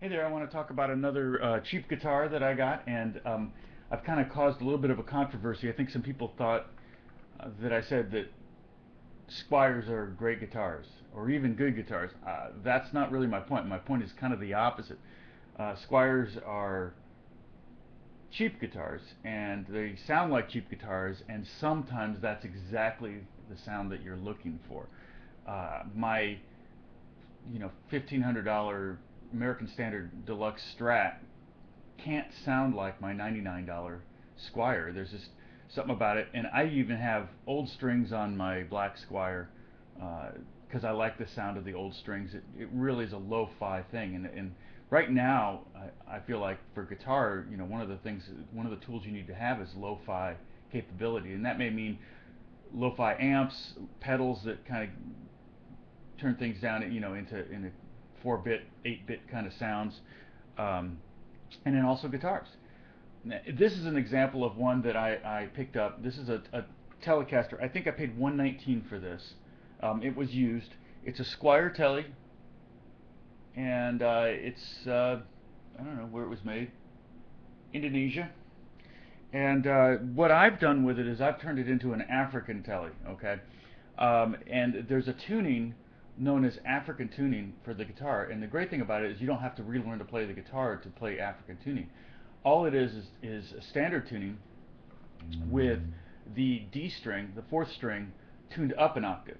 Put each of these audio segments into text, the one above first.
Hey there, I want to talk about another cheap guitar that I got, and I've kind of caused a little bit of a controversy. I think some people thought that I said that Squiers are great guitars, or even good guitars. That's not really my point. My point is kind of the opposite. Squiers are cheap guitars, and they sound like cheap guitars, and sometimes that's exactly the sound that you're looking for. My $1,500 American Standard Deluxe Strat can't sound like my $99 Squier. There's just something about it, and I even have old strings on my black Squier because I like the sound of the old strings. It really is a lo-fi thing, and right now I feel like for guitar, one of the things, one of the tools you need to have is lo-fi capability, and that may mean lo-fi amps, pedals that kind of turn things down, into 4-bit, 8-bit kind of sounds, and then also guitars. This is an example of one that I picked up. This is a Telecaster. I think I paid $119 for this. It was used. It's a Squier Tele, and it's I don't know where it was made. Indonesia. And what I've done with it is I've turned it into an African Tele. Okay, and there's a tuning known as African tuning for the guitar. And the great thing about it is you don't have to relearn to play the guitar to play African tuning. All it is a standard tuning with the D string, the fourth string, tuned up an octave.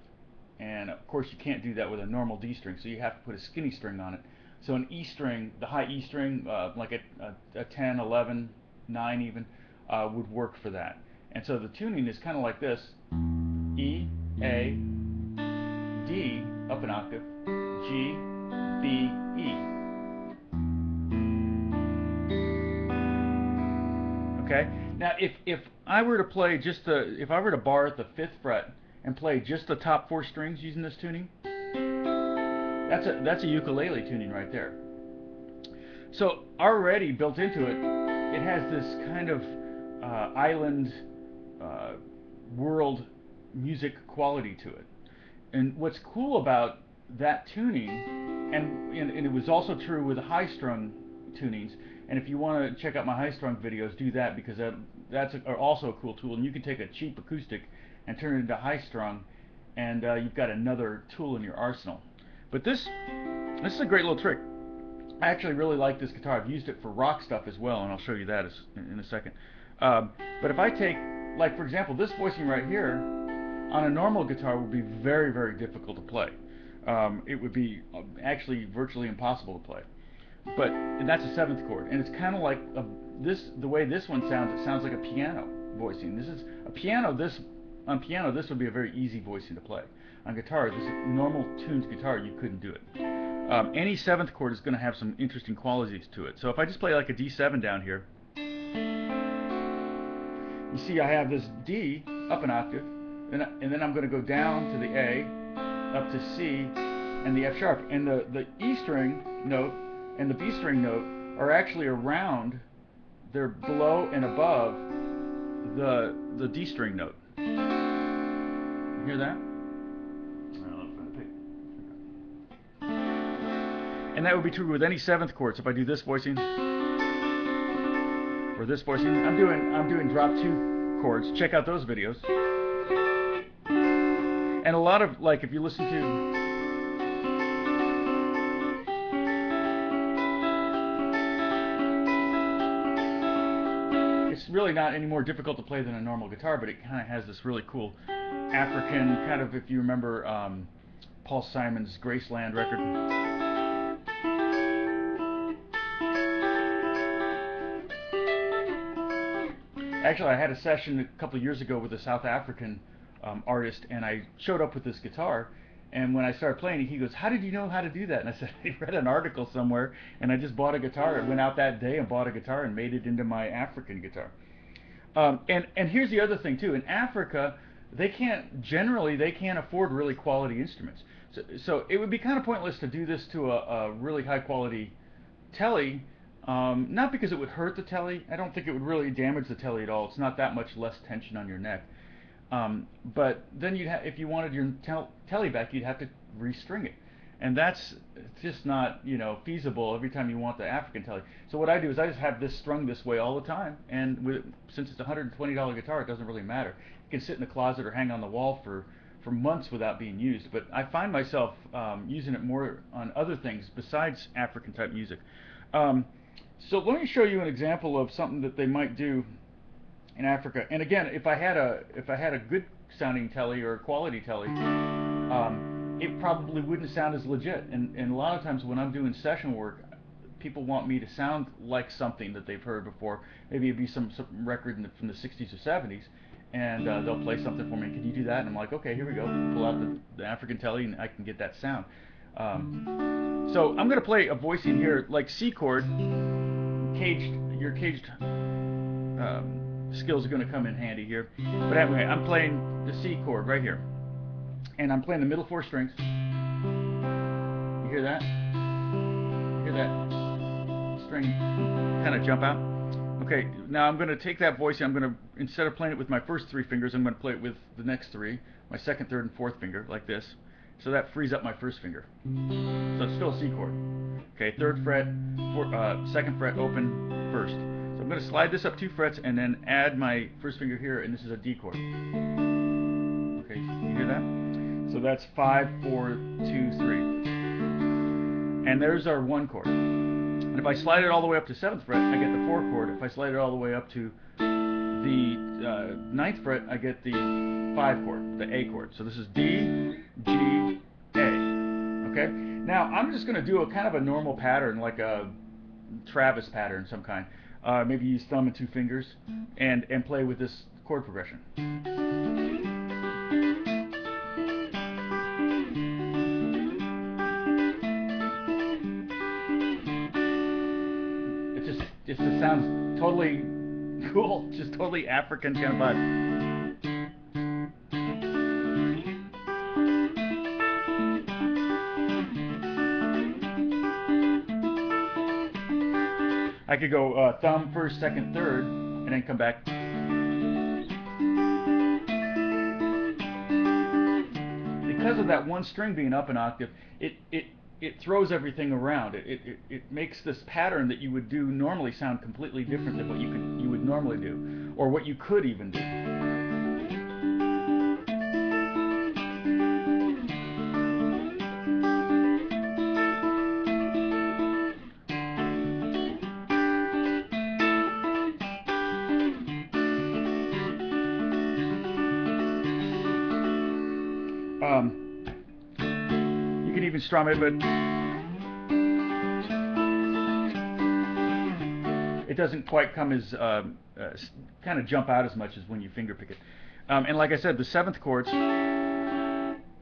And of course you can't do that with a normal D string, so you have to put a skinny string on it. So an E string, the high E string, like a 10, 11, 9 even, would work for that. And so the tuning is kind of like this: E, A, D, up an octave, G, B, E. Okay. Now, if I were to play if I were to bar at the 5th fret and play just the top 4 strings using this tuning, that's a ukulele tuning right there. So already built into it, it has this kind of island world music quality to it. And what's cool about that tuning, and it was also true with the high strung tunings. And if you want to check out my high strung videos, do that, because that's also a cool tool. And you can take a cheap acoustic and turn it into high strung, and you've got another tool in your arsenal. But this is a great little trick. I actually really like this guitar. I've used it for rock stuff as well, and I'll show you that in a second. But if I take, like for example, this voicing right here, on a normal guitar would be very, very difficult to play. It would be actually virtually impossible to play. And that's a 7th chord, and it's kind of like the way this one sounds. It sounds like a piano voicing. This is a piano. On piano, this would be a very easy voicing to play. On guitar, this normal tuned guitar, you couldn't do it. Any 7th chord is going to have some interesting qualities to it. So if I just play like a D7 down here, you see I have this D up an octave, and then I'm going to go down to the A, up to C, and the F sharp. And the E string note and the B string note are actually around, they're below and above the D string note. You hear that? And that would be true with any 7th chord. So if I do this voicing or this voicing, I'm doing drop 2 chords. Check out those videos. And a lot of, like, if you listen to it's really not any more difficult to play than a normal guitar, but it kind of has this really cool African kind of, if you remember Paul Simon's Graceland record. Actually, I had a session a couple of years ago with a South African artist, and I showed up with this guitar, and when I started playing it, he goes, "How did you know how to do that?" And I said, "I read an article somewhere, and I just bought a guitar. I went out that day and bought a guitar and made it into my African guitar." And here's the other thing too. In Africa, they can't afford really quality instruments. So it would be kind of pointless to do this to a really high quality Tele. Not because it would hurt the Tele. I don't think it would really damage the Tele at all. It's not that much less tension on your neck. But then if you wanted your Tele back, you'd have to restring it. and that's just not, you know, feasible every time you want the African Tele. So what I do is I just have this strung this way all the time, and since it's a $120 guitar, it doesn't really matter. It can sit in the closet or hang on the wall for months without being used. But I find myself using it more on other things besides African type music. So let me show you an example of something that they might do in Africa. And again, if I had a good sounding Tele or a quality Tele, it probably wouldn't sound as legit. And a lot of times when I'm doing session work, people want me to sound like something that they've heard before. Maybe it'd be some record from the 60s or 70s, and they'll play something for me. Can you do that? And I'm like, okay, here we go. Pull out the African Tele, and I can get that sound. So I'm going to play a voicing here, like C chord. Your caged skills are going to come in handy here. But anyway, I'm playing the C chord right here, and I'm playing the middle 4 strings. You hear that? Hear that string kind of jump out? Okay, now I'm going to take that voicing. I'm going to, instead of playing it with my first 3 fingers, I'm going to play it with the next 3, my second, third, and fourth finger, like this. So that frees up my first finger. So it's still a C chord. Okay, 3rd fret, 2nd fret, open, 1st. So I'm going to slide this up 2 frets and then add my first finger here, and this is a D chord. Okay, you hear that? So that's 5, 4, 2, 3. And there's our 1 chord. And if I slide it all the way up to 7th fret, I get the 4 chord. If I slide it all the way up to the 9th fret, I get the 5 chord, the A chord. So this is D, G, A. Okay? Now, I'm just going to do a kind of a normal pattern, like a Travis pattern of some kind. Maybe use thumb and 2 fingers and play with this chord progression. It just sounds totally cool, just totally African kind of vibe. I could go thumb, 1st, 2nd, 3rd, and then come back. Because of that one string being up an octave, it throws everything around. It makes this pattern that you would do normally sound completely different than what you would normally do, or what you could even do. You can even strum it, but it doesn't quite come as kind of jump out as much as when you finger pick it. And like I said, the 7th chords,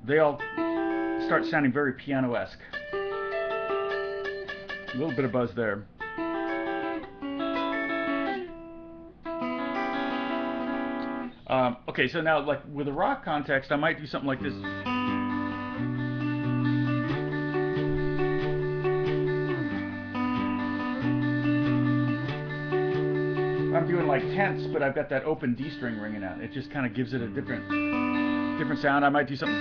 they all start sounding very piano-esque. A little bit of buzz there. Okay, so now, like with a rock context, I might do something like this. I'm doing like tenths, but I've got that open D string ringing out. It just kind of gives it a different sound. I might do something.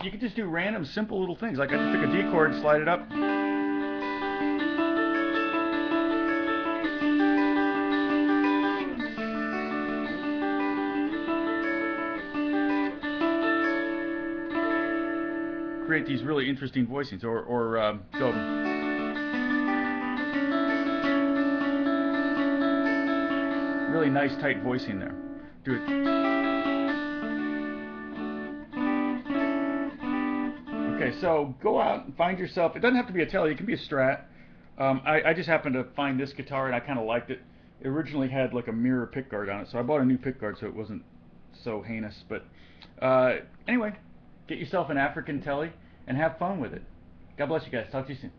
You can just do random simple little things. Like I just took a D chord, slide it up. Create these really interesting voicings, or go. Really nice tight voicing there. Do it. Okay, so go out and find yourself. It doesn't have to be a Tele. It can be a Strat. I just happened to find this guitar and I kind of liked it. It originally had like a mirror pickguard on it, so I bought a new pickguard so it wasn't so heinous. But anyway, get yourself an African Tele and have fun with it. God bless you guys. Talk to you soon.